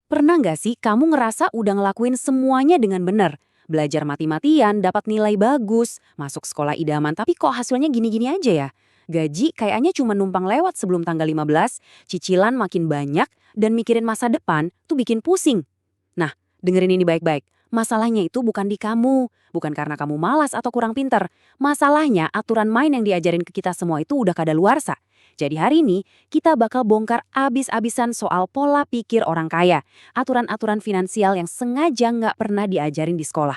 Pernah nggak sih kamu ngerasa udah ngelakuin semuanya dengan benar? Belajar mati-matian, dapat nilai bagus, masuk sekolah idaman, tapi kok hasilnya gini-gini aja ya? Gaji kayaknya cuma numpang lewat sebelum tanggal 15, cicilan makin banyak, dan mikirin masa depan tuh bikin pusing. Nah, dengerin ini baik-baik. Masalahnya itu bukan di kamu, bukan karena kamu malas atau kurang pinter. Masalahnya aturan main yang diajarin ke kita semua itu udah kadaluarsa. Jadi hari ini kita bakal bongkar abis-abisan soal pola pikir orang kaya, aturan-aturan finansial yang sengaja nggak pernah diajarin di sekolah.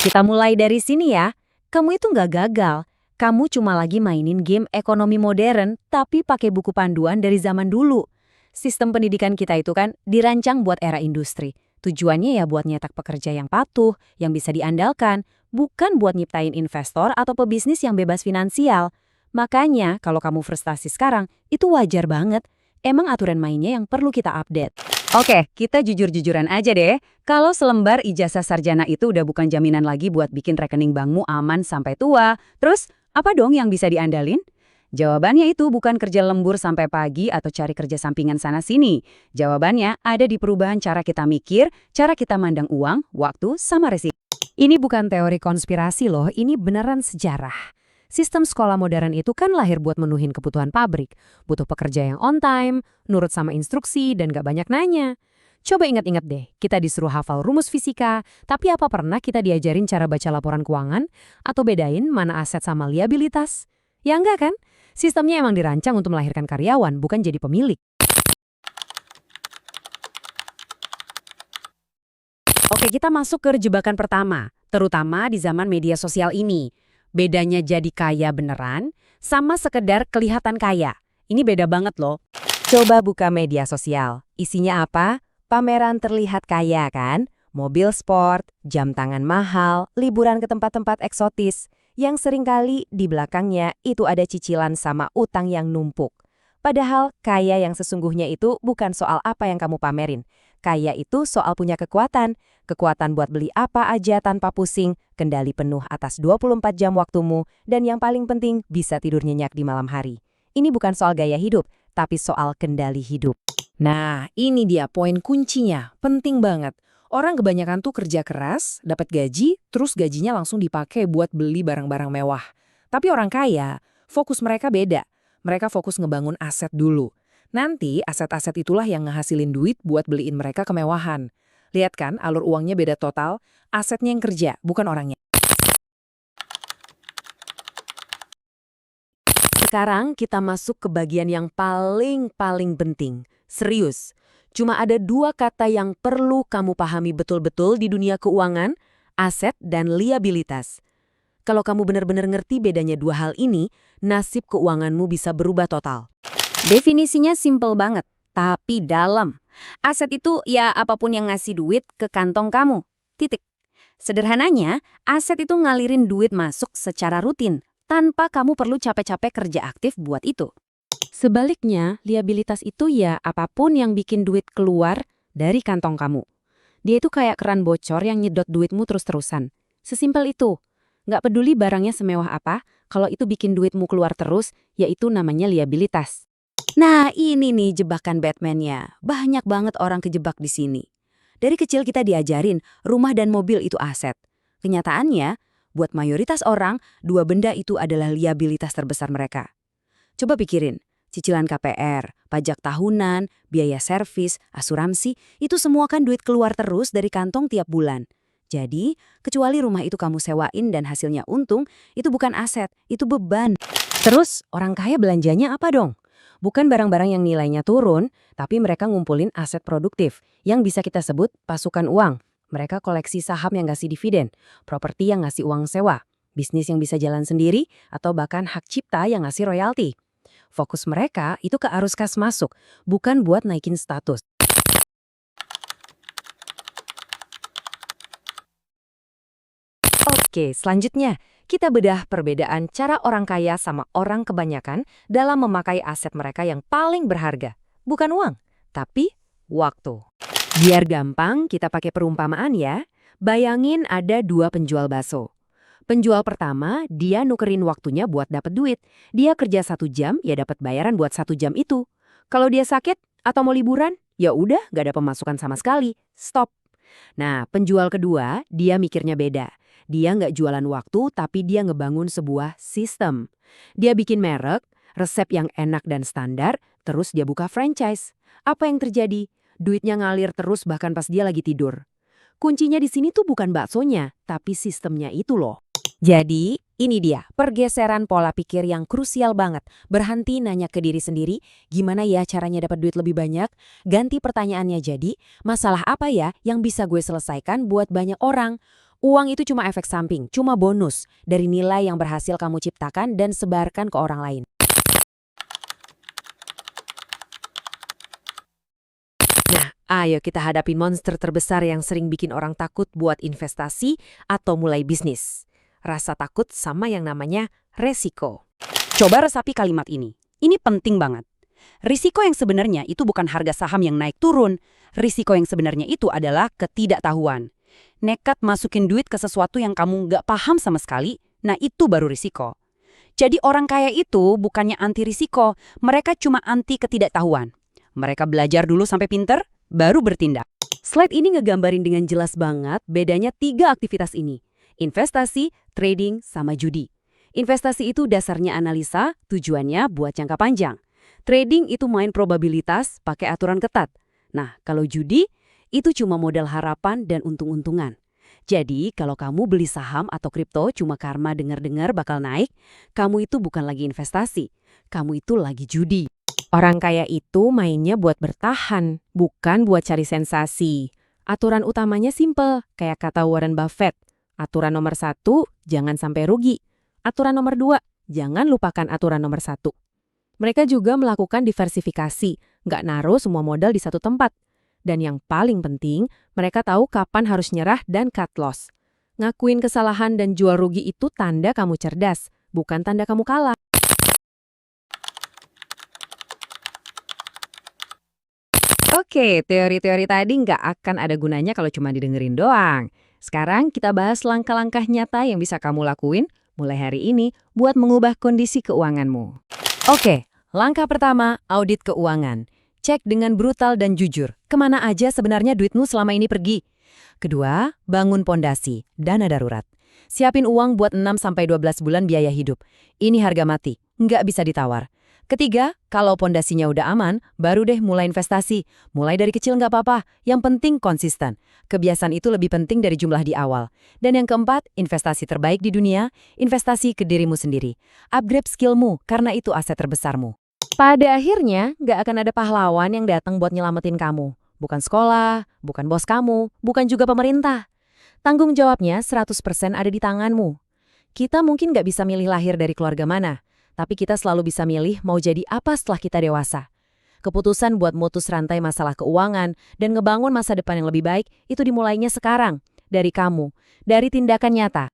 Kita mulai dari sini ya. Kamu itu nggak gagal. Kamu cuma lagi mainin game ekonomi modern, tapi pakai buku panduan dari zaman dulu. Sistem pendidikan kita itu kan dirancang buat era industri. Tujuannya ya buat nyetak pekerja yang patuh, yang bisa diandalkan, bukan buat nyiptain investor atau pebisnis yang bebas finansial. Makanya kalau kamu frustasi sekarang, itu wajar banget. Emang aturan mainnya yang perlu kita update. Oke, kita jujur-jujuran aja deh. Kalau selembar ijazah sarjana itu udah bukan jaminan lagi buat bikin rekening bankmu aman sampai tua, terus apa dong yang bisa diandalin? Jawabannya itu bukan kerja lembur sampai pagi atau cari kerja sampingan sana-sini. Jawabannya ada di perubahan cara kita mikir, cara kita mandang uang, waktu, sama resiko. Ini bukan teori konspirasi loh, ini beneran sejarah. Sistem sekolah modern itu kan lahir buat menuhin kebutuhan pabrik. Butuh pekerja yang on time, nurut sama instruksi, dan gak banyak nanya. Coba ingat-ingat deh, kita disuruh hafal rumus fisika, tapi apa pernah kita diajarin cara baca laporan keuangan? Atau bedain mana aset sama liabilitas? Ya enggak kan? Sistemnya emang dirancang untuk melahirkan karyawan, bukan jadi pemilik. Oke, kita masuk ke jebakan pertama, terutama di zaman media sosial ini. Bedanya jadi kaya beneran sama sekedar kelihatan kaya. Ini beda banget loh. Coba buka media sosial. Isinya apa? Pameran terlihat kaya kan? Mobil sport, jam tangan mahal, liburan ke tempat-tempat eksotis. Yang seringkali di belakangnya itu ada cicilan sama utang yang numpuk. Padahal kaya yang sesungguhnya itu bukan soal apa yang kamu pamerin. Kaya itu soal punya kekuatan. Kekuatan buat beli apa aja tanpa pusing, kendali penuh atas 24 jam waktumu, dan yang paling penting bisa tidur nyenyak di malam hari. Ini bukan soal gaya hidup, tapi soal kendali hidup. Nah, ini dia poin kuncinya. Penting banget. Orang kebanyakan tuh kerja keras, dapat gaji, terus gajinya langsung dipakai buat beli barang-barang mewah. Tapi orang kaya, fokus mereka beda. Mereka fokus ngebangun aset dulu. Nanti aset-aset itulah yang ngehasilin duit buat beliin mereka kemewahan. Lihat kan, alur uangnya beda total, asetnya yang kerja, bukan orangnya. Sekarang kita masuk ke bagian yang paling penting. Serius. Cuma ada dua kata yang perlu kamu pahami betul-betul di dunia keuangan, aset dan liabilitas. Kalau kamu benar-benar ngerti bedanya dua hal ini, nasib keuanganmu bisa berubah total. Definisinya simple banget, tapi dalam. Aset itu ya apapun yang ngasih duit ke kantong kamu. Titik. Sederhananya, aset itu ngalirin duit masuk secara rutin, tanpa kamu perlu capek-capek kerja aktif buat itu. Sebaliknya, liabilitas itu ya apapun yang bikin duit keluar dari kantong kamu. Dia itu kayak keran bocor yang nyedot duitmu terus-terusan. Sesimpel itu. Nggak peduli barangnya semewah apa, kalau itu bikin duitmu keluar terus, yaitu namanya liabilitas. Nah, ini nih jebakan Batman-nya. Banyak banget orang kejebak di sini. Dari kecil kita diajarin, rumah dan mobil itu aset. Kenyataannya, buat mayoritas orang, dua benda itu adalah liabilitas terbesar mereka. Coba pikirin. Cicilan KPR, pajak tahunan, biaya servis, asuransi, itu semua kan duit keluar terus dari kantong tiap bulan. Jadi, kecuali rumah itu kamu sewain dan hasilnya untung, itu bukan aset, itu beban. Terus, orang kaya belanjanya apa dong? Bukan barang-barang yang nilainya turun, tapi mereka ngumpulin aset produktif, yang bisa kita sebut pasukan uang. Mereka koleksi saham yang ngasih dividen, properti yang ngasih uang sewa, bisnis yang bisa jalan sendiri, atau bahkan hak cipta yang ngasih royalti. Fokus mereka itu ke arus kas masuk, bukan buat naikin status. Oke, selanjutnya kita bedah perbedaan cara orang kaya sama orang kebanyakan dalam memakai aset mereka yang paling berharga. Bukan uang, tapi waktu. Biar gampang, kita pakai perumpamaan ya. Bayangin ada dua penjual bakso. Penjual pertama, dia nukerin waktunya buat dapat duit. Dia kerja 1 jam, ya dapat bayaran buat 1 jam itu. Kalau dia sakit atau mau liburan, Ya udah, gak ada pemasukan sama sekali. Stop. Nah, penjual kedua, dia mikirnya beda. Dia nggak jualan waktu, tapi dia ngebangun sebuah sistem. Dia bikin merek, resep yang enak dan standar, terus dia buka franchise. Apa yang terjadi? Duitnya ngalir terus bahkan pas dia lagi tidur. Kuncinya di sini tuh bukan baksonya, tapi sistemnya itu loh. Jadi, ini dia pergeseran pola pikir yang krusial banget. Berhenti nanya ke diri sendiri, gimana ya caranya dapat duit lebih banyak? Ganti pertanyaannya jadi, masalah apa ya yang bisa gue selesaikan buat banyak orang? Uang itu cuma efek samping, cuma bonus dari nilai yang berhasil kamu ciptakan dan sebarkan ke orang lain. Nah, ayo kita hadapi monster terbesar yang sering bikin orang takut buat investasi atau mulai bisnis. Rasa takut sama yang namanya resiko. Coba resapi kalimat ini. Ini penting banget. Risiko yang sebenarnya itu bukan harga saham yang naik turun. Risiko yang sebenarnya itu adalah ketidaktahuan. Nekat masukin duit ke sesuatu yang kamu nggak paham sama sekali, nah itu baru risiko. Jadi orang kaya itu bukannya anti risiko, mereka cuma anti ketidaktahuan. Mereka belajar dulu sampai pinter, baru bertindak. Slide ini ngegambarin dengan jelas banget bedanya 3 aktivitas ini. Investasi, trading, sama judi. Investasi itu dasarnya analisa, tujuannya buat jangka panjang. Trading itu main probabilitas, pakai aturan ketat. Nah, kalau judi, itu cuma modal harapan dan untung-untungan. Jadi, kalau kamu beli saham atau kripto cuma karena dengar-dengar bakal naik, kamu itu bukan lagi investasi. Kamu itu lagi judi. Orang kaya itu mainnya buat bertahan, bukan buat cari sensasi. Aturan utamanya simple, kayak kata Warren Buffett. Aturan nomor 1, jangan sampai rugi. Aturan nomor 2, jangan lupakan aturan nomor 1. Mereka juga melakukan diversifikasi, nggak naruh semua modal di satu tempat. Dan yang paling penting, mereka tahu kapan harus nyerah dan cut loss. Ngakuin kesalahan dan jual rugi itu tanda kamu cerdas, bukan tanda kamu kalah. Oke, teori-teori tadi nggak akan ada gunanya kalau cuma didengerin doang. Sekarang kita bahas langkah-langkah nyata yang bisa kamu lakuin mulai hari ini buat mengubah kondisi keuanganmu. Oke, langkah pertama, audit keuangan. Cek dengan brutal dan jujur, kemana aja sebenarnya duitmu selama ini pergi. Kedua, bangun pondasi, dana darurat. Siapin uang buat 6-12 bulan biaya hidup. Ini harga mati, nggak bisa ditawar. Ketiga, kalau pondasinya udah aman, baru deh mulai investasi. Mulai dari kecil nggak apa-apa, yang penting konsisten. Kebiasaan itu lebih penting dari jumlah di awal. Dan yang keempat, investasi terbaik di dunia, investasi ke dirimu sendiri. Upgrade skillmu, karena itu aset terbesarmu. Pada akhirnya, nggak akan ada pahlawan yang datang buat nyelamatin kamu. Bukan sekolah, bukan bos kamu, bukan juga pemerintah. Tanggung jawabnya 100% ada di tanganmu. Kita mungkin nggak bisa milih lahir dari keluarga mana, tapi kita selalu bisa milih mau jadi apa setelah kita dewasa. Keputusan buat mutus rantai masalah keuangan dan ngebangun masa depan yang lebih baik itu dimulainya sekarang, dari kamu, dari tindakan nyata.